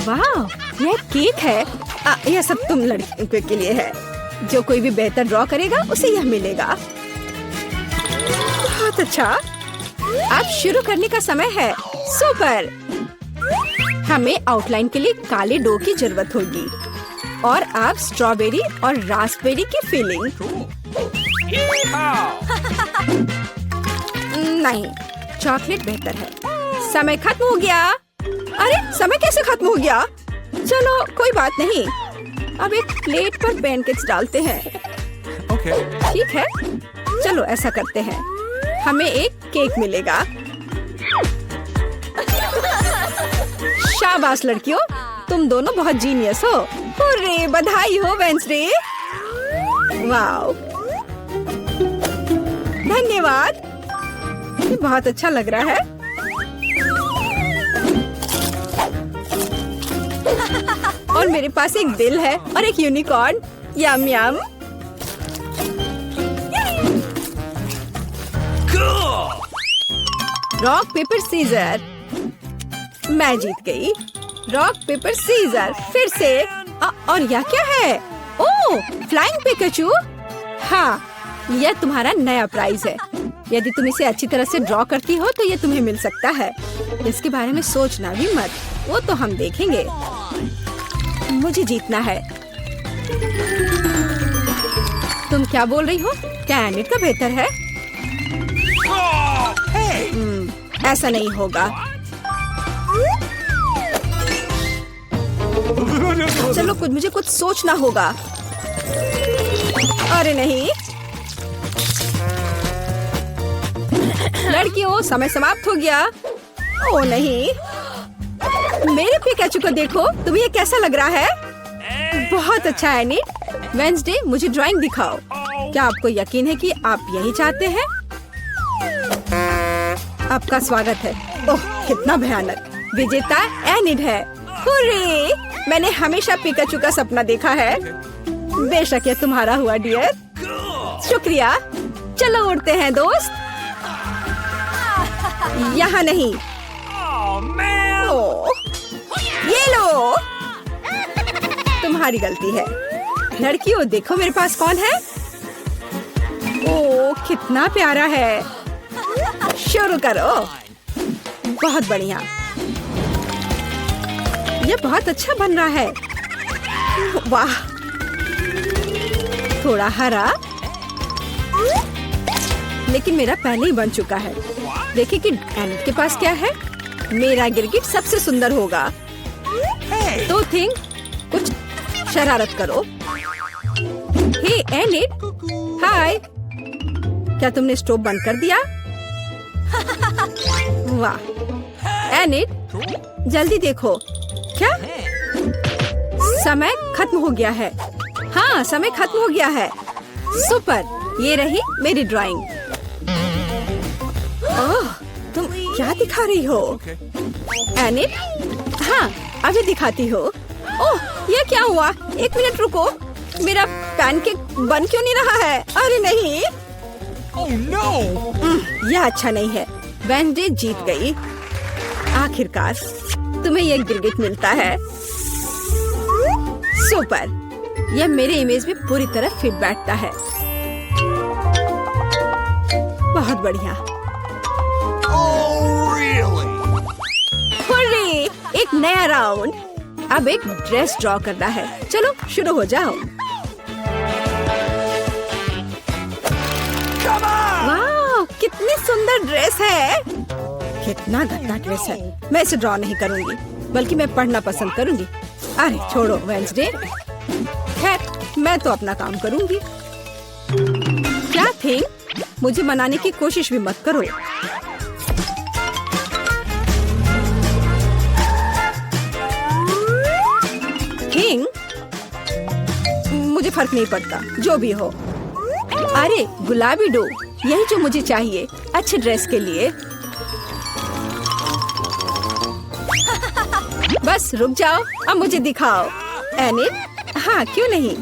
वाह, यह केक है। यह सब तुम लड़कियों के लिए है। जो कोई भी बेहतर ड्रॉ करेगा उसे यह मिलेगा। बहुत अच्छा। अब शुरू करने का समय है। सुपर। हमें आउटलाइन के लिए काले डो की जरूरत होगी और अब स्ट्रॉबेरी और रास्पबेरी की फिलिंग। नहीं, चॉकलेट बेहतर है। समय खत्म हो गया। अरे, समय कैसे खत्म हो गया? चलो कोई बात नहीं। अब एक प्लेट पर पैनकेक्स डालते हैं। ठीक है, चलो ऐसा करते हैं। हमें एक केक मिलेगा। शाबाश लड़कियों, तुम दोनों बहुत जीनियस हो। हुर्रे, बधाई हो वेंसडे। वाओ, धन्यवाद। ये बहुत अच्छा लग रहा है। और मेरे पास एक दिल है और एक unicorn. Yum yum. Rock paper scissor. मैं जीत गई। Rock paper scissor. फिर से। और यह क्या है? Oh, flying Pikachu. हाँ, यह तुम्हारा नया प्राइज है। यदि तुम इसे अच्छी तरह से ड्रॉ करती हो तो यह तुम्हें मिल सकता है। इसके बारे में सोचना भी मत, वो तो हम देखेंगे। मुझे जीतना है। तुम क्या बोल रही हो? क्या एनिट का बेहतर है? ऐसा नहीं होगा। चलो मुझे कुछ सोचना होगा। अरे नहीं, लड़कियों, समय समाप्त हो गया। ओ नहीं, मेरे पिकाचू को देखो। तुम्हें ये कैसा लग रहा है? बहुत अच्छा है एनिट। वेंसडे, मुझे ड्राइंग दिखाओ। क्या आपको यकीन है कि आप यही चाहते हैं? आपका स्वागत है। ओह, कितना भयानक। विजेता एनिट है। हुर्रे! मैंने हमेशा पिकाचू का सपना देखा है। बेशक ये तुम्हारा हुआ डियर। शुक्रिया। चलो उड़ते हैं दोस्त। यहाँ नहीं। ओह, ये लो। तुम्हारी गलती है। लड़कियों, देखो मेरे पास कौन है। ओह, कितना प्यारा है। शुरू करो। बहुत बढ़िया। ये बहुत अच्छा बन रहा है। वाह, थोड़ा हरा, लेकिन मेरा पहले ही बन चुका है। देखिए कि एनिट के पास क्या है। मेरा गिरगिट सबसे सुंदर होगा। तो थिंक, कुछ शरारत करो। हे एनिट, हाय। क्या तुमने स्टोव बंद कर दिया? वाह एनिट, जल्दी देखो। क्या? समय खत्म हो गया है। हाँ, समय खत्म हो गया है। सुपर, ये रही मेरी ड्राइंग। ओह, तुम क्या दिखा रही हो? एनिट, हाँ, अभी दिखाती हो। ओह, ये क्या हुआ? एक मिनट रुको। मेरा पैनकेक बन क्यों नहीं रहा है? अरे नहीं। Oh no! यह अच्छा नहीं है। वेंसडे जीत गई। आखिरकार तुम्हें यह गिरगिट मिलता है। सुपर, यह मेरे इमेज में पूरी तरह फिट बैठता है। बहुत बढ़िया। Oh really? हुर्रे! एक नया राउंड। अब एक ड्रेस ड्रॉ करना है। चलो शुरू हो जाओ। वाह, कितनी सुंदर ड्रेस है। कितना गंदा ड्रेस है। मैं इसे ड्रॉ नहीं करूंगी, बल्कि मैं पढ़ना पसंद करूंगी। अरे छोड़ो वेंसडे। खैर, मैं तो अपना काम करूंगी। क्या थिंग, मुझे मनाने की कोशिश भी मत करो। थिंग, मुझे फर्क नहीं पड़ता, जो भी हो। अरे गुलाबी डो, यही जो मुझे चाहिए अच्छे ड्रेस के लिए। बस रुक जाओ, अब मुझे दिखाओ। एनिट, हाँ क्यों नहीं।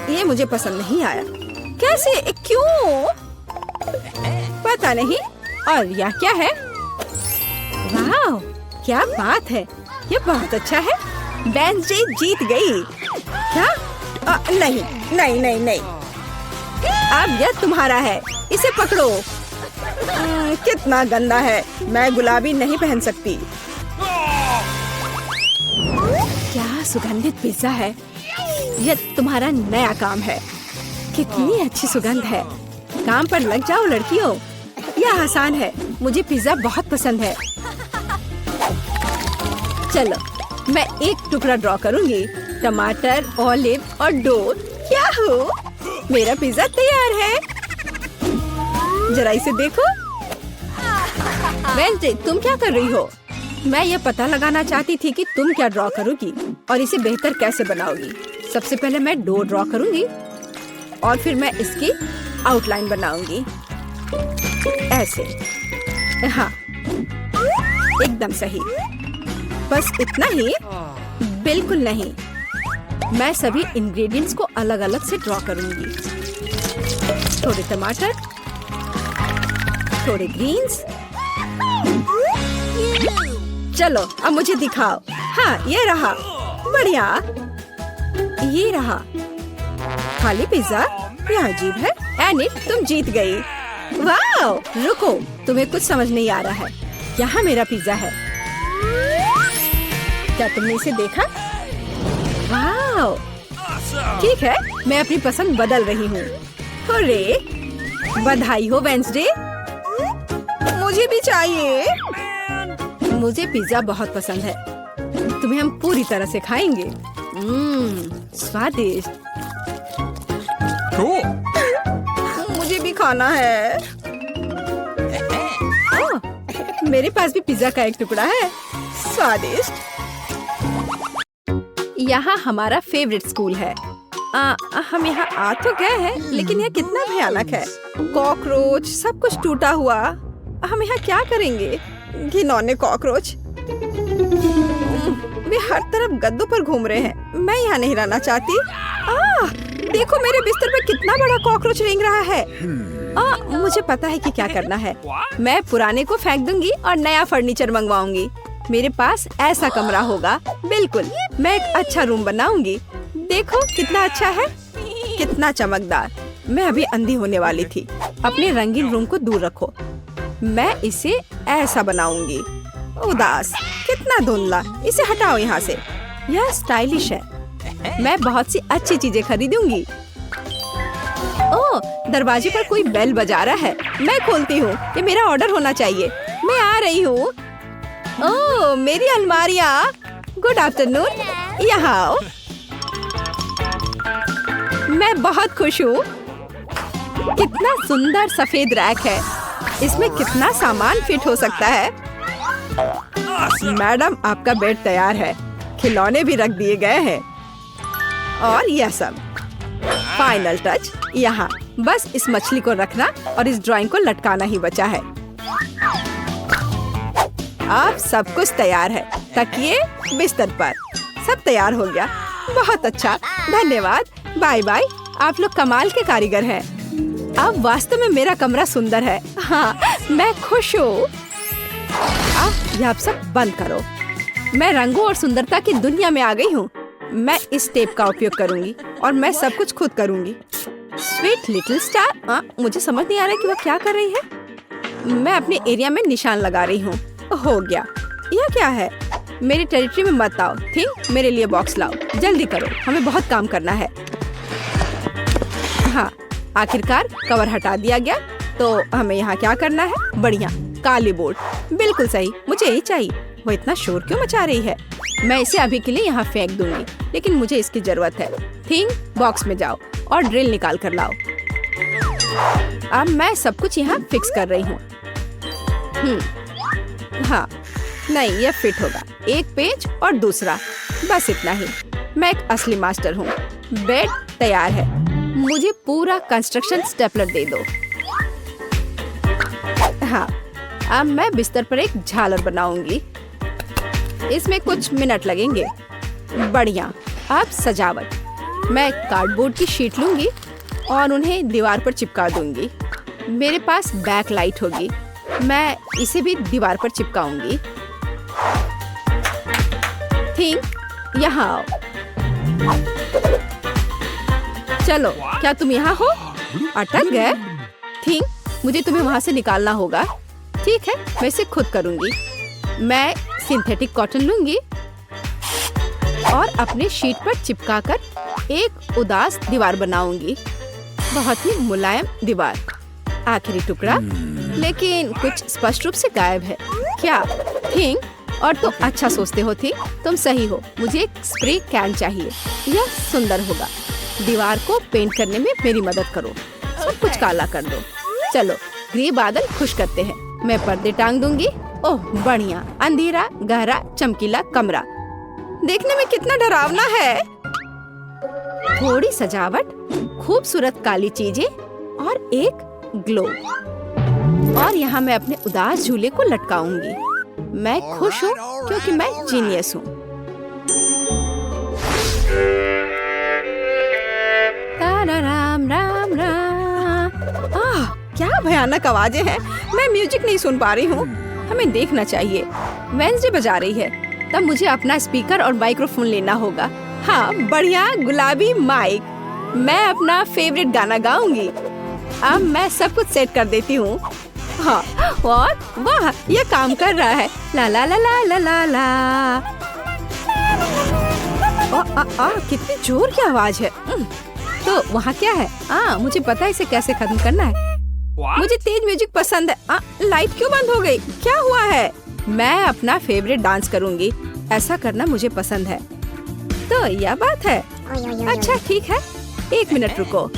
ये मुझे पसंद नहीं आया। कैसे? क्यों? पता नहीं। और यह क्या है? क्या बात है, ये बहुत अच्छा है। वेडनेसडे जीत गई। क्या? नहीं नहीं नहीं नहीं, अब यह तुम्हारा है, इसे पकड़ो। कितना गंदा है, मैं गुलाबी नहीं पहन सकती। क्या सुगंधित पिज्जा है, यह तुम्हारा नया काम है। कितनी अच्छी सुगंध है, काम पर लग जाओ लड़कियों, यह आसान है। मुझे पिज्जा बहुत पसंद है। चलो मैं एक टुकड़ा ड्रॉ करूंगी, टमाटर, ऑलिव और डो। क्या हो, मेरा पिज्जा तैयार है। जरा इसे देखो। वेडनेसडे, तुम क्या कर रही हो? मैं यह पता लगाना चाहती थी कि तुम क्या ड्रॉ करोगी और इसे बेहतर कैसे बनाओगी। सबसे पहले मैं डो ड्रॉ करूंगी और फिर मैं इसकी आउटलाइन बनाऊंगी ऐसे। हाँ, एकदम सही। बस इतना ही? बिल्कुल नहीं, मैं सभी इंग्रेडिएंट्स को अलग अलग से ड्रॉ करूंगी। थोड़े टमाटर, थोड़े ग्रीन्स। चलो अब मुझे दिखाओ। हाँ, ये रहा, बढ़िया। ये रहा खाली पिज्जा, यह अजीब है। एनी, तुम जीत गई। वाओ, रुको, तुम्हें कुछ समझ नहीं आ रहा है। यहाँ मेरा पिज्जा है, क्या तुमने इसे देखा? वाओ, ठीक है, मैं अपनी पसंद बदल रही हूँ। अरे, बधाई हो वेडनेसडे, मुझे भी चाहिए। मुझे पिज्जा बहुत पसंद है, तुम्हें हम पूरी तरह से खाएंगे। स्वादिष्ट। Cool. मुझे भी खाना है। ओह, मेरे पास भी पिज्जा का एक टुकड़ा है। स्वादिष्ट। यहाँ हमारा फेवरेट स्कूल है। हम यहाँ आ तो गए हैं, लेकिन यह कितना भयानक है। कॉकरोच, सब कुछ टूटा हुआ। हम यहाँ क्या करेंगे? घिनौने कॉकरोच, वे हर तरफ गद्दों पर घूम रहे हैं। मैं यहाँ नहीं रहना चाहती। देखो मेरे बिस्तर पर कितना बड़ा कॉकरोच रेंग रहा है। मुझे पता है कि क्या करना है। मैं पुराने को फेंक दूंगी और नया फर्नीचर मंगवाऊंगी। मेरे पास ऐसा कमरा होगा। बिल्कुल, मैं एक अच्छा रूम बनाऊंगी। देखो कितना अच्छा है, कितना चमकदार। मैं अभी अंधी होने वाली थी। अपने रंगीन रूम को दूर रखो। मैं इसे ऐसा बनाऊंगी। उदास, कितना धुंधला। इसे हटाओ यहाँ से। यह स्टाइलिश है। मैं बहुत सी अच्छी चीजें खरीदूंगी। ओह, दरवाजे पर कोई बेल बजा रहा है। मैं खोलती हूँ, ये मेरा ऑर्डर होना चाहिए। मैं आ रही हूँ। ओह, मेरी अलमारियाँ। गुड आफ्टरनून, यहाँ आओ। मैं बहुत खुश हूँ। कितना सुंदर सफेद रैक है। इसमें कितना सामान फिट हो सकता है। मैडम, आपका बेड तैयार है। खिलौने भी रख दिए गए हैं और यह सब। फाइनल टच यहाँ। बस इस मछली को रखना और इस ड्राइंग को लटकाना ही बचा है। अब सब कुछ तैयार है। तकिए, बिस्तर पर, सब तैयार हो गया। बहुत अच्छा, धन्यवाद। बाय बाय, आप लोग कमाल के कारीगर हैं। अब वास्तव में मेरा कमरा सुंदर है। हाँ, मैं खुश हूँ। अब यह सब बंद करो। मैं रंगों और सुंदरता की दुनिया में आ गई हूँ। मैं इस टेप का उपयोग करूंगी और मैं सब कुछ खुद करूंगी। स्वीट लिटिल स्टार, मुझे समझ नहीं आ रहा कि वह क्या कर रही है। मैं अपने एरिया में निशान लगा रही हूँ। हो गया। यह क्या है? मेरी टेरिटरी में मत आओ। थिंक, मेरे लिए बॉक्स लाओ। जल्दी करो, हमें बहुत काम करना है। हाँ, आखिरकार कवर हटा दिया गया। तो हमें यहाँ क्या करना है? बढ़िया, काली बोर्ड। बिल्कुल सही, मुझे यही चाहिए। वो इतना शोर क्यों मचा रही है? मैं इसे अभी के लिए यहाँ फेंक दूंगी, लेकिन मुझे इसकी जरूरत है। थिंक, बॉक्स में जाओ और ड्रिल निकाल कर लाओ। अब मैं सब कुछ यहाँ फिक्स कर रही हूँ। हाँ, नहीं, यह फिट होगा। एक पेज और दूसरा, बस इतना ही। मैं एक असली मास्टर हूँ। बेड तैयार है। मुझे पूरा कंस्ट्रक्शन स्टेपलर दे दो। हाँ, अब मैं बिस्तर पर एक झालर बनाऊंगी। इसमें कुछ मिनट लगेंगे। बढ़िया। अब सजावट। मैं कार्डबोर्ड की शीट लूंगी और उन्हें दीवार पर चिपका दूंगी। मेरे पास बैक लाइट होगी। मैं इसे भी दीवार पर चिपकाऊंगी। थिंग यहाँ आओ। चलो, क्या तुम यहाँ हो? अटक गए? थिंग, मुझे तुम्हें वहाँ से निकालना होगा। ठीक है, मैं इसे खुद करूँगी। मैं सिंथेटिक कॉटन लूंगी और अपने शीट पर चिपकाकर एक उदास दीवार बनाऊंगी। बहुत ही मुलायम दीवार। आखिरी टुकड़ा, लेकिन कुछ स्पष्ट रूप से गायब है। क्या थिंग? और तुम अच्छा सोचते हो थी। तुम सही हो। मुझे एक स्प्रे कैन चाहिए। यह सुंदर होगा। दीवार को पेंट करने में मेरी मदद करो। सब कुछ काला कर दो। चलो, ग्रे बादल खुश करते हैं। मैं पर्दे टांग दूंगी। ओह बढ़िया, अंधेरा, गहरा, चमकीला कमरा। देखने में कितना डरावना है। थोड़ी सजावट, खूबसूरत काली चीजें और एक ग्लोब। और यहाँ मैं अपने उदास झूले को लटकाऊंगी। मैं खुश हूँ क्योंकि मैं जीनियस हूँ। राम राम राम। क्या भयानक आवाजें हैं। मैं म्यूजिक नहीं सुन पा रही हूँ। हमें देखना चाहिए। वेंसडे बजा रही है। तब मुझे अपना स्पीकर और माइक्रोफोन लेना होगा। हाँ, बढ़िया गुलाबी माइक। मैं अपना फेवरेट गाना गाऊंगी। अब मैं सब कुछ सेट कर देती हूँ। हाँ, और वाह, ये काम कर रहा है। ला ला ला ला ला ला ला। कितनी जोर की आवाज है। तो वहाँ क्या है? मुझे पता है इसे कैसे खत्म करना है। मुझे तेज म्यूजिक पसंद है। लाइट क्यों बंद हो गई? क्या हुआ है? मैं अपना फेवरेट डांस करूँगी। ऐसा करना मुझे पसंद है। तो यह बात है। अच्छा ठीक है, 1 मिनट रुको।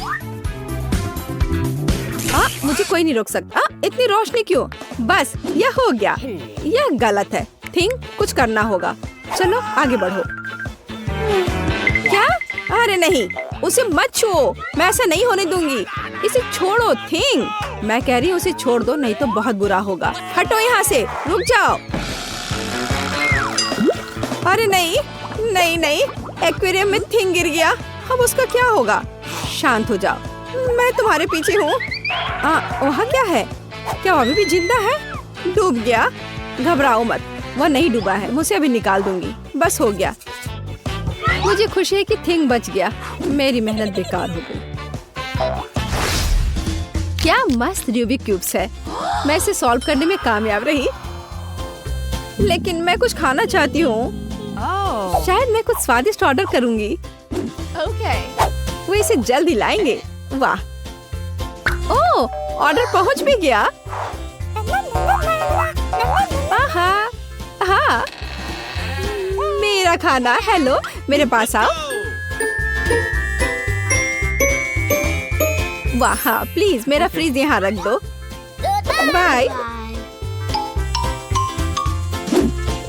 मुझे कोई नहीं रोक सकता। इतनी रोशनी क्यों? बस, यह हो गया। यह गलत है। थिंग, कुछ करना होगा। चलो आगे बढ़ो। क्या? अरे नहीं, उसे मत छुओ। मैं ऐसा नहीं होने दूंगी। इसे छोड़ो थिंग। मैं कह रही हूँ उसे छोड़ दो, नहीं तो बहुत बुरा होगा। हटो यहाँ से, रुक जाओ। अरे नहीं नहीं नहीं, एक्वेरियम में थिंग गिर गया। अब उसका क्या होगा? शांत हो जाओ, मैं तुम्हारे पीछे हूँ। वहाँ क्या है? क्या वो अभी भी जिंदा है? डूब गया? घबराओ मत, वह नहीं डूबा है। मुझे अभी निकाल दूंगी। बस हो गया। मुझे खुशी है कि थिंग बच गया। मेरी मेहनत बेकार हो गई। क्या मस्त रूबिक क्यूब्स है। मैं इसे सॉल्व करने में कामयाब रही। लेकिन मैं कुछ खाना चाहती हूँ। शायद मैं कुछ स्वादिष्ट ऑर्डर करूँगी। वो इसे जल्द ही लाएंगे। वाह, ओह, ऑर्डर पहुँच भी गया। हाँ, मेरा खाना। हेलो, मेरे पास आओ। वाह, प्लीज मेरा फ्रिज यहाँ रख दो। बाय।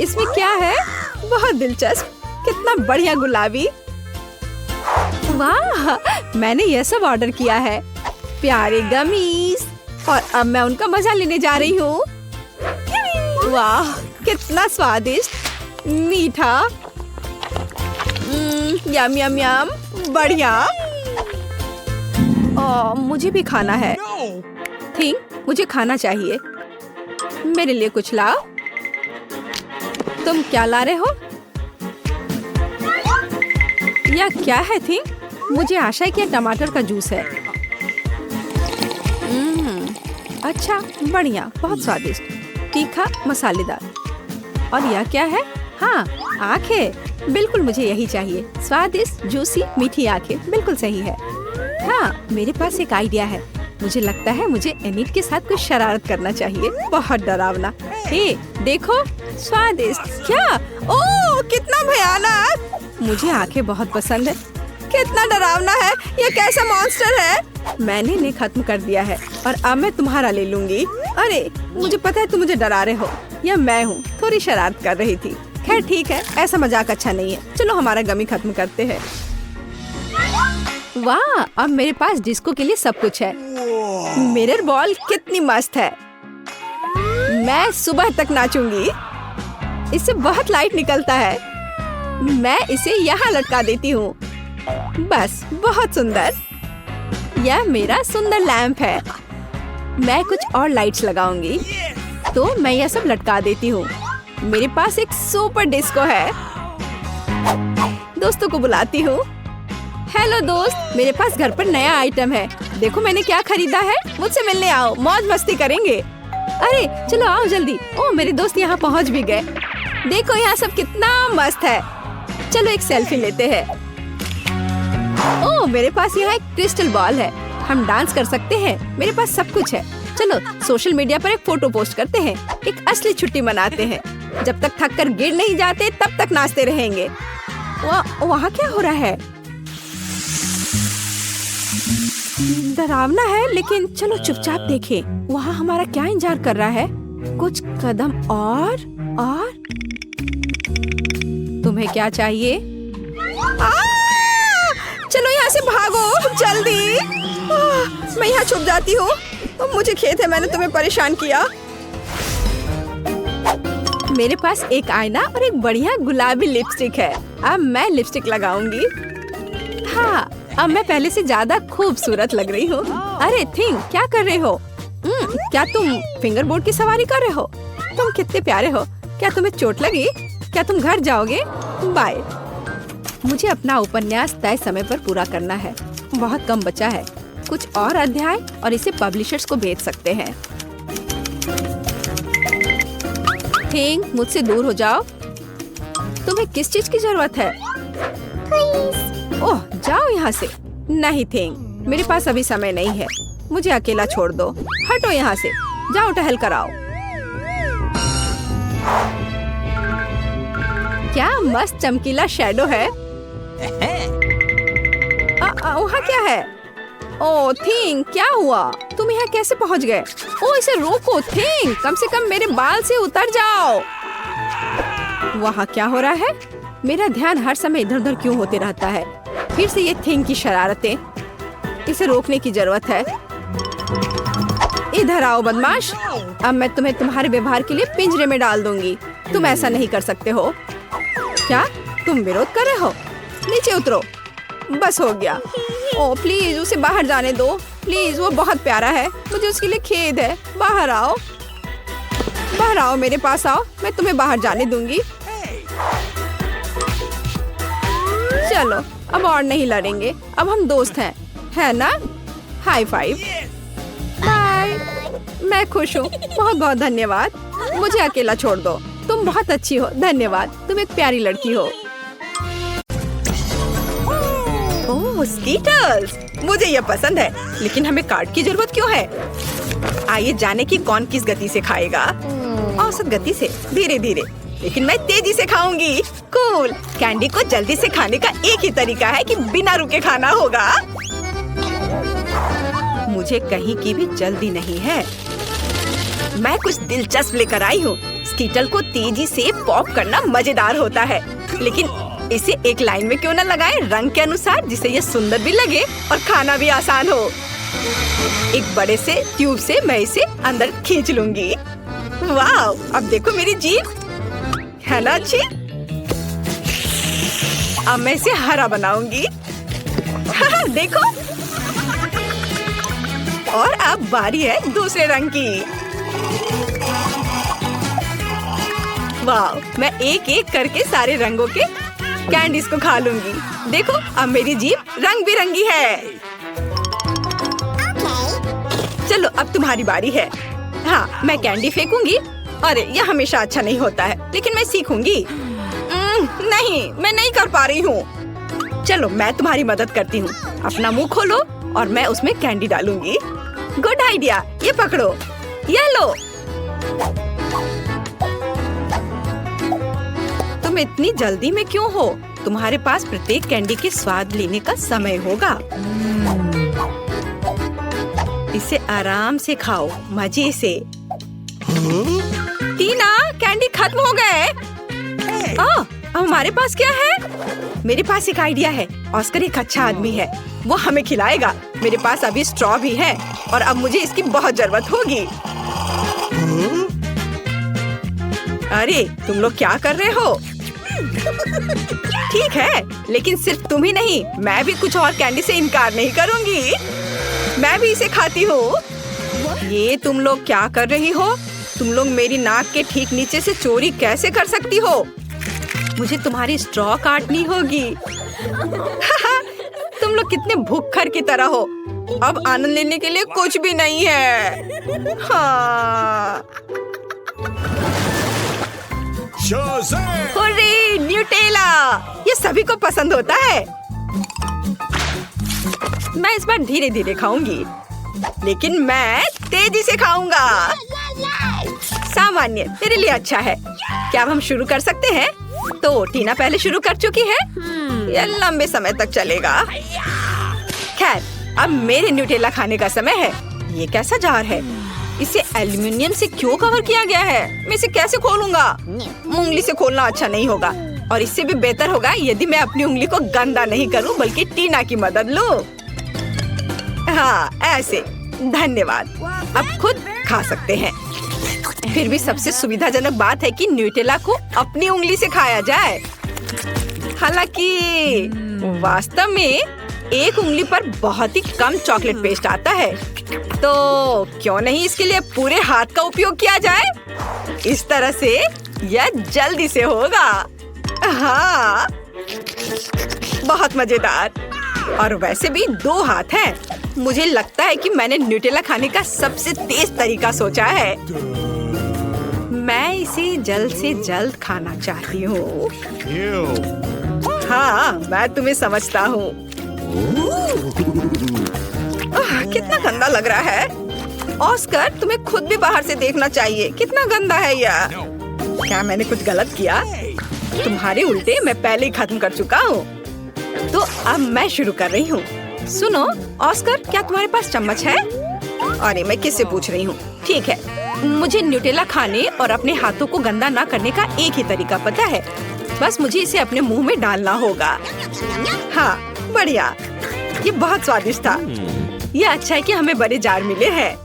इसमें क्या है? बहुत दिलचस्प। कितना बढ़िया गुलाबी। वाह, मैंने यह सब ऑर्डर किया है। प्यारे गमीज। और अब मैं उनका मजा लेने जा रही हूँ। वाह, कितना स्वादिष्ट, मीठा। यम यम यम, बढ़िया। मुझे भी खाना है। थिंग, मुझे खाना चाहिए। मेरे लिए कुछ लाओ। तुम क्या ला रहे हो? यह क्या है थिंग? मुझे आशा है कि यह टमाटर का जूस है। अच्छा, बढ़िया, बहुत स्वादिष्ट, तीखा, मसालेदार। और यह क्या है? हाँ, आँखें। बिल्कुल मुझे यही चाहिए। स्वादिष्ट, जूसी, मीठी आँखें। बिल्कुल सही है। हाँ, मेरे पास एक आइडिया है। मुझे लगता है मुझे एनिट के साथ कुछ शरारत करना चाहिए। बहुत डरावना। हे, देखो, स्वादिष्ट। क्या? ओह, कितना भयानक। मुझे आँखें बहुत पसंद है। कितना डरावना है। यह कैसा मॉन्स्टर है? मैंने इन्हें खत्म कर दिया है और अब मैं तुम्हारा ले लूंगी। अरे, मुझे पता है तुम मुझे डरा रहे हो। यह मैं हूँ, थोड़ी शरारत कर रही थी। खैर ठीक है, ऐसा मजाक अच्छा नहीं है। चलो हमारा गमी खत्म करते हैं। वाह, अब मेरे पास डिस्को के लिए सब कुछ है। मिरर बॉल कितनी मस्त है। मैं सुबह तक नाचूंगी। इससे बहुत लाइट निकलता है। मैं इसे यहाँ लटका देती हूँ। बस, बहुत सुंदर। यह मेरा सुंदर लैंप है। मैं कुछ और लाइट्स लगाऊंगी। तो मैं यह सब लटका देती हूँ। मेरे पास एक सुपर डिस्को है। दोस्तों को बुलाती हूँ। हेलो दोस्त, मेरे पास घर पर नया आइटम है। देखो मैंने क्या खरीदा है। मुझसे मिलने आओ, मौज मस्ती करेंगे। अरे चलो आओ जल्दी। ओ मेरे दोस्त यहाँ पहुँच भी गए। देखो यहाँ सब कितना मस्त है। चलो एक सेल्फी लेते हैं। ओ मेरे पास यहाँ एक क्रिस्टल बॉल है। हम डांस कर सकते हैं। मेरे पास सब कुछ है। चलो सोशल मीडिया पर एक फोटो पोस्ट करते हैं। एक असली छुट्टी मनाते हैं। जब तक थक कर गिर नहीं जाते तब तक नाचते रहेंगे। वहाँ क्या हो रहा है? डरावना है, लेकिन चलो चुपचाप देखें। वहाँ हमारा क्या इंतजार कर रहा है? कुछ कदम और तुम्हें क्या चाहिए? चलो यहाँ से भागो जल्दी। मैं यहाँ छुप जाती हूँ। मुझे खेद है मैंने तुम्हें परेशान किया। मेरे पास एक आईना और एक बढ़िया गुलाबी लिपस्टिक है। अब मैं लिपस्टिक लगाऊंगी। हाँ, अब मैं पहले से ज्यादा खूबसूरत लग रही हूँ। अरे थिंग, क्या कर रहे हो? क्या तुम फिंगर बोर्ड की सवारी कर रहे हो? तुम कितने प्यारे हो। क्या तुम्हें चोट लगी? क्या तुम घर जाओगे? बाय। मुझे अपना उपन्यास तय समय पर पूरा करना है। बहुत कम बचा है। कुछ और अध्याय और इसे पब्लिशर्स को भेज सकते हैं। थिंग, मुझसे दूर हो जाओ। तुम्हें किस चीज की जरूरत है? ओह, जाओ यहाँ से। नहीं थिंग, मेरे पास अभी समय नहीं है। मुझे अकेला छोड़ दो। हटो यहाँ से। जाओ टहल कर आओ। क्या मस्त चमकीला शैडो है। वहाँ क्या है? ओह थिंग, क्या हुआ? तुम यहाँ कैसे पहुँच गए? ओह इसे रोको थिंग, कम से कम मेरे बाल से उतर जाओ। वहाँ क्या हो रहा है? मेरा ध्यान हर समय इधर उधर क्यों होते रहता है? फिर से ये थिंग की शरारतें। इसे रोकने की जरूरत है। इधर आओ बदमाश। अब मैं तुम्हें तुम्हारे व्यवहार के लिए पिंजरे में डाल दूंगी। तुम ऐसा नहीं कर सकते हो। क्या तुम विरोध कर रहे हो? नीचे उतरो। बस हो गया। ओह प्लीज उसे बाहर जाने दो। प्लीज, वो बहुत प्यारा है। मुझे उसके लिए खेद है। बाहर आओ, बाहर आओ, मेरे पास आओ। मैं तुम्हें बाहर जाने दूंगी। चलो अब और नहीं लड़ेंगे। अब हम दोस्त हैं, है ना? High five. बाय। मैं खुश हूँ। बहुत बहुत धन्यवाद। मुझे अकेला छोड़ दो। तुम बहुत अच्छी हो। धन्यवाद। तुम एक प्यारी लड़की हो। ओह स्कीटर्स, मुझे यह पसंद है। लेकिन हमें कार्ड की जरूरत क्यों है? आइए जाने की कौन किस गति से खाएगा। औसत गति से, धीरे धीरे। लेकिन मैं तेजी से खाऊंगी। कूल। कैंडी को जल्दी से खाने का एक ही तरीका है कि बिना रुके खाना होगा। मुझे कहीं की भी जल्दी नहीं है। मैं कुछ दिलचस्प लेकर आई हूँ। स्कीटल को तेजी से पॉप करना मजेदार होता है, लेकिन इसे एक लाइन में क्यों न लगाएं, रंग के अनुसार, जिससे ये सुंदर भी लगे और खाना भी आसान हो। एक बड़े से ट्यूब से मैं इसे अंदर खींच लूंगी। वाह, अब देखो मेरी जीभ, है ना अच्छी? अब मैं इसे हरा बनाऊंगी। देखो। और अब बारी है दूसरे रंग की। वाह, मैं एक एक करके सारे रंगों के कैंडीज को खा लूंगी। देखो अब मेरी जीभ रंग बिरंगी है। चलो अब तुम्हारी बारी है। हाँ, मैं कैंडी फेंकूंगी। अरे यह हमेशा अच्छा नहीं होता है, लेकिन मैं सीखूंगी। नहीं, मैं नहीं कर पा रही हूँ। चलो मैं तुम्हारी मदद करती हूँ। अपना मुंह खोलो और मैं उसमें कैंडी डालूंगी। Good idea. ये पकड़ो, ये लो। तुम इतनी जल्दी में क्यों हो? तुम्हारे पास प्रत्येक कैंडी के स्वाद लेने का समय होगा। इसे आराम से खाओ, मजे से। टीना, कैंडी खत्म हो गए। अब हमारे पास क्या है? मेरे पास एक आइडिया है। ऑस्कर एक अच्छा आदमी है, वो हमें खिलाएगा। मेरे पास अभी स्ट्रॉ भी है और अब मुझे इसकी बहुत जरूरत होगी। अरे तुम लोग क्या कर रहे हो? ठीक है, लेकिन सिर्फ तुम ही नहीं, मैं भी कुछ और कैंडी से इनकार नहीं करूंगी। मैं भी इसे खाती हूँ। ये तुम लोग क्या कर रही हो? तुम लोग मेरी नाक के ठीक नीचे से चोरी कैसे कर सकती हो? मुझे तुम्हारी स्ट्रॉ काटनी होगी। तुम लोग कितने भूखर की तरह हो। अब आनंद लेने के लिए कुछ भी नहीं है। हाँ। Hurray, Nutella! ये सभी को पसंद होता है। मैं इस बार धीरे धीरे खाऊंगी, लेकिन मैं तेजी से खाऊंगा। सामान्य मेरे लिए अच्छा है। क्या अब हम शुरू कर सकते हैं? तो टीना पहले शुरू कर चुकी है। यह लंबे समय तक चलेगा। खैर, अब मेरे न्यूटेला खाने का समय है। ये कैसा जार है? इसे एल्युमिनियम से क्यों कवर किया गया है? मैं इसे कैसे खोलूंगा? उंगली से खोलना अच्छा नहीं होगा, और इससे भी बेहतर होगा यदि मैं अपनी उंगली को गंदा नहीं करूं बल्कि टीना की मदद लूं। हाँ, ऐसे। धन्यवाद। अब खुद खा सकते हैं। फिर भी सबसे सुविधाजनक बात है कि न्यूटेला को अपनी उंगली से खाया जाए। हालांकि वास्तव में एक उंगली पर बहुत ही कम चॉकलेट पेस्ट आता है, तो क्यों नहीं इसके लिए पूरे हाथ का उपयोग किया जाए? इस तरह से यह जल्दी से होगा। हाँ, बहुत मजेदार। और वैसे भी 2 हाथ हैं। मुझे लगता है कि मैंने न्यूटेला खाने का सबसे तेज तरीका सोचा है। मैं इसे जल्द से जल्द खाना चाहती हूँ। हाँ, मैं तुम्हें समझता हूँ। कितना गंदा लग रहा है। ऑस्कर, तुम्हें खुद भी बाहर से देखना चाहिए। कितना गंदा है यह। क्या मैंने कुछ गलत किया? तुम्हारे उल्टे मैं पहले ही खत्म कर चुका हूँ। तो अब मैं शुरू कर रही हूँ। सुनो ऑस्कर, क्या तुम्हारे पास चम्मच है? अरे मैं किससे पूछ रही हूँ? ठीक है, मुझे न्यूटेला खाने और अपने हाथों को गंदा ना करने का एक ही तरीका पता है। बस मुझे इसे अपने मुंह में डालना होगा। हाँ, बढ़िया। ये बहुत स्वादिष्ट था। ये अच्छा है कि हमें बड़े जार मिले हैं।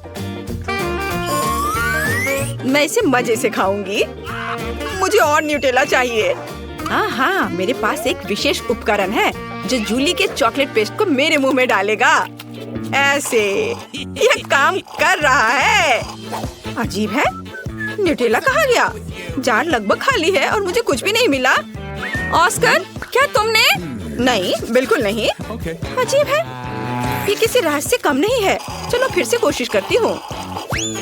मैं इसे मजे से खाऊंगी। मुझे और न्यूटेला चाहिए। हाँ, मेरे पास एक विशेष उपकरण है जो जूली के चॉकलेट पेस्ट को मेरे मुंह में डालेगा। ऐसे यह काम कर रहा है। अजीब है, न्यूटेला कहाँ गया? जार लगभग खाली है और मुझे कुछ भी नहीं मिला। ऑस्कर, क्या तुमने? नहीं, बिल्कुल नहीं। अजीब है, ये किसी राज से कम नहीं है। चलो फिर से कोशिश करती हूँ।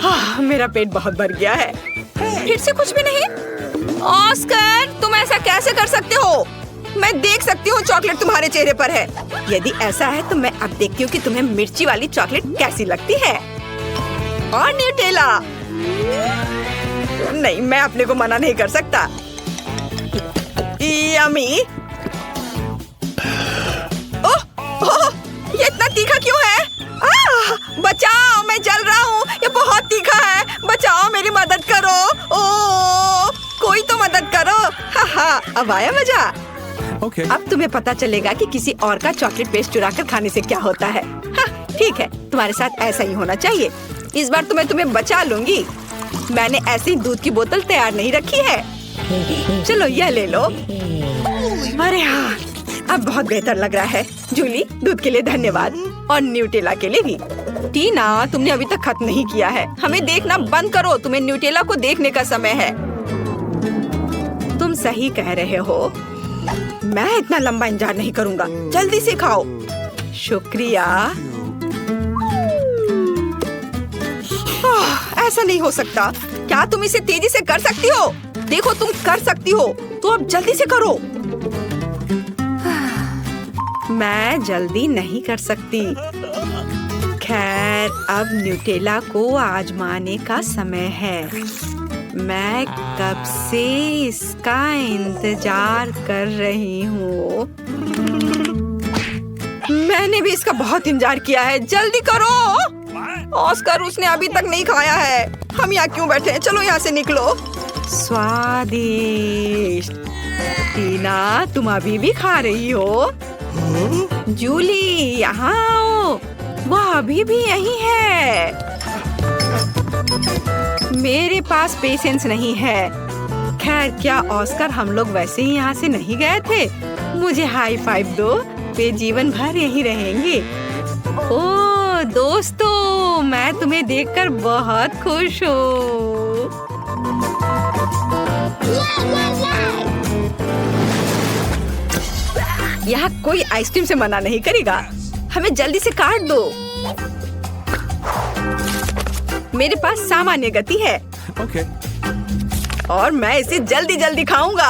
हाँ, मेरा पेट बहुत भर गया है। फिर से कुछ भी नहीं। ऑस्कर, तुम ऐसा कैसे कर सकते हो? मैं देख सकती हूँ चॉकलेट तुम्हारे चेहरे पर है। यदि ऐसा है तो मैं अब देखती हूँ कि तुम्हें मिर्ची वाली चॉकलेट कैसी लगती है। और न्यूटेला? नहीं, मैं अपने को मना नहीं कर सकता। यम्मी। ओह, ये इतना तीखा क्यों है? बचाओ, मैं जल रहा हूँ। ये बहुत तीखा है। बचाओ, मेरी मदद करो। ओह, कोई तो मदद करो। हाँ, अब आया मजा। Okay. अब तुम्हें पता चलेगा कि किसी और का चॉकलेट पेस्ट चुरा कर खाने से क्या होता है। हाँ, ठीक है, तुम्हारे साथ ऐसा ही होना चाहिए। इस बार तुम्हें बचा लूंगी। मैंने ऐसे ही दूध की बोतल तैयार नहीं रखी है। चलो यह ले लो। अरे हाँ, अब बहुत बेहतर लग रहा है। जूली, दूध के लिए धन्यवाद, और न्यूटेला के लिए भी। टीना, तुमने अभी तक खत्म नहीं किया है। हमें देखना बंद करो। तुम्हें न्यूटेला को देखने का समय है। तुम सही कह रहे हो। मैं इतना लंबा इंतजार नहीं करूंगा। जल्दी से खाओ। शुक्रिया। ऐसा नहीं हो सकता। क्या तुम इसे तेजी से कर सकती हो? देखो, तुम कर सकती हो, तो अब जल्दी से करो। मैं जल्दी नहीं कर सकती। खैर, अब न्यूटेला को आजमाने का समय है। मैं कब से इसका इंतजार कर रही हूँ। मैंने भी इसका बहुत इंतजार किया है। जल्दी करो। ऑस्कर, उसने अभी तक नहीं खाया है। हम यहाँ क्यों बैठे हैं? चलो यहाँ से निकलो। स्वादिष्ट। टीना, तुम अभी भी खा रही हो? जूली, यहाँ आओ। वह अभी भी यही है। मेरे पास पेशेंस नहीं है। खैर, क्या ऑस्कर, हम लोग वैसे ही यहाँ से नहीं गए थे? मुझे हाई फाइव दो। वे जीवन भर यही रहेंगे। ओह दोस्तों, मैं तुम्हें देखकर बहुत खुश हूँ। यहाँ कोई आइसक्रीम से मना नहीं करेगा। हमें जल्दी से काट दो। मेरे पास सामान्य गति है Okay. और मैं इसे जल्दी जल्दी खाऊंगा।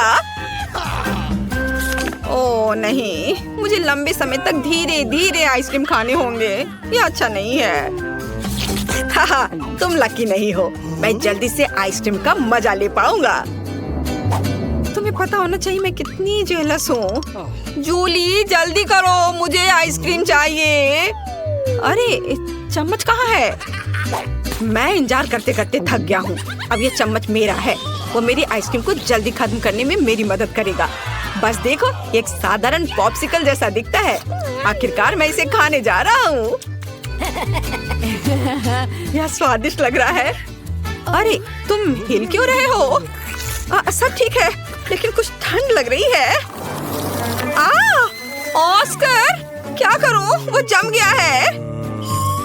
ओह नहीं, मुझे लंबे समय तक धीरे धीरे आइसक्रीम खाने होंगे। ये अच्छा नहीं है। हाहा, तुम लकी नहीं हो। मैं जल्दी से आइसक्रीम का मजा ले पाऊंगा। तुम्हें पता होना चाहिए मैं कितनी जेलस हूँ। जूली जल्दी करो, मुझे आइसक्रीम चाहिए। अरे चम्मच कहाँ है? मैं इंतजार करते करते थक गया हूँ। अब ये चम्मच मेरा है। वो मेरी आइसक्रीम को जल्दी खत्म करने में मेरी मदद करेगा। बस देखो, एक साधारण पॉप्सिकल जैसा दिखता है। आखिरकार मैं इसे खाने जा रहा हूँ। यह स्वादिष्ट लग रहा है। अरे तुम हिल क्यों रहे हो? सब ठीक है, लेकिन कुछ ठंड लग रही है। ऑस्कर, क्या करूं? वो जम गया है।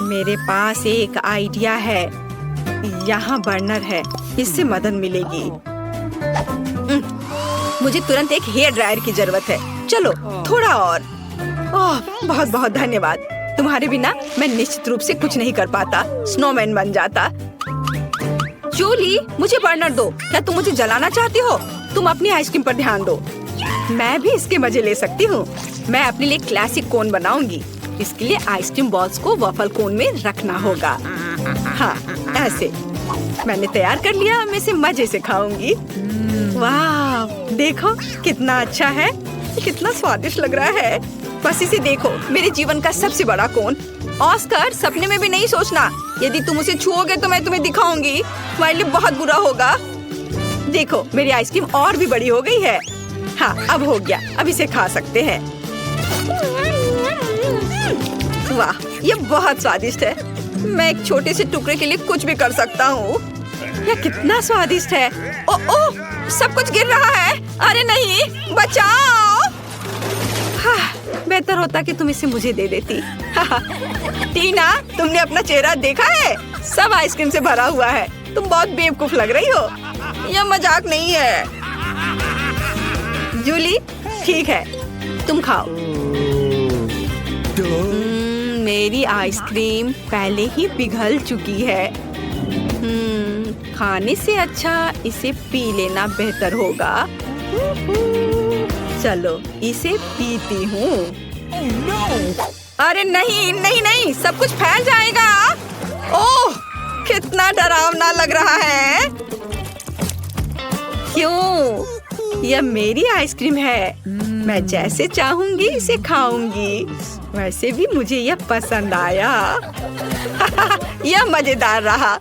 मेरे पास एक आइडिया है। यहाँ बर्नर है, इससे मदद मिलेगी। मुझे तुरंत एक हेयर ड्रायर की जरूरत है। चलो थोड़ा और। ओह बहुत बहुत धन्यवाद। तुम्हारे बिना मैं निश्चित रूप से कुछ नहीं कर पाता। स्नोमैन बन जाता। जूली मुझे बर्नर दो। क्या तुम मुझे जलाना चाहती हो? तुम अपनी आइसक्रीम पर ध्यान दो। मैं भी इसके मजे ले सकती हूँ। मैं अपने लिए क्लासिक कोन बनाऊंगी। इसके लिए आइसक्रीम बॉल्स को वॉफल कोन में रखना होगा। हाँ ऐसे। मैंने तैयार कर लिया। मैं इसे मजे से खाऊंगी। वाह देखो कितना अच्छा है। कितना स्वादिष्ट लग रहा है। बस इसे देखो, मेरे जीवन का सबसे बड़ा कोन। ऑस्कर, सपने में भी नहीं सोचना। यदि तुम उसे छुओगे तो मैं तुम्हें दिखाऊंगी। तुम्हारे लिए बहुत बुरा होगा। देखो मेरी आइसक्रीम और भी बड़ी हो गई है। हाँ अब हो गया। अब इसे खा सकते हैं। वाह ये बहुत स्वादिष्ट है। मैं एक छोटे से टुकड़े के लिए कुछ भी कर सकता हूँ। यह कितना स्वादिष्ट है। ओह सब कुछ गिर रहा है। अरे नहीं, बचाओ। हाँ, बेहतर होता कि तुम इसे मुझे दे देती। टीना, तुमने अपना चेहरा देखा है? सब आइसक्रीम से भरा हुआ है। तुम बहुत बेवकूफ लग रही हो। यह मजाक नहीं है। जूली ठीक है, तुम खाओ। मेरी आइसक्रीम पहले ही पिघल चुकी है। खाने से अच्छा इसे पी लेना बेहतर होगा। चलो इसे पीती हूँ। Oh no! अरे नहीं नहीं नहीं, सब कुछ फैल जाएगा। ओह कितना डरावना लग रहा है। क्यों? यह मेरी आइसक्रीम है। मैं जैसे चाहूंगी इसे खाऊंगी। वैसे भी मुझे यह पसंद आया। यह मजेदार रहा।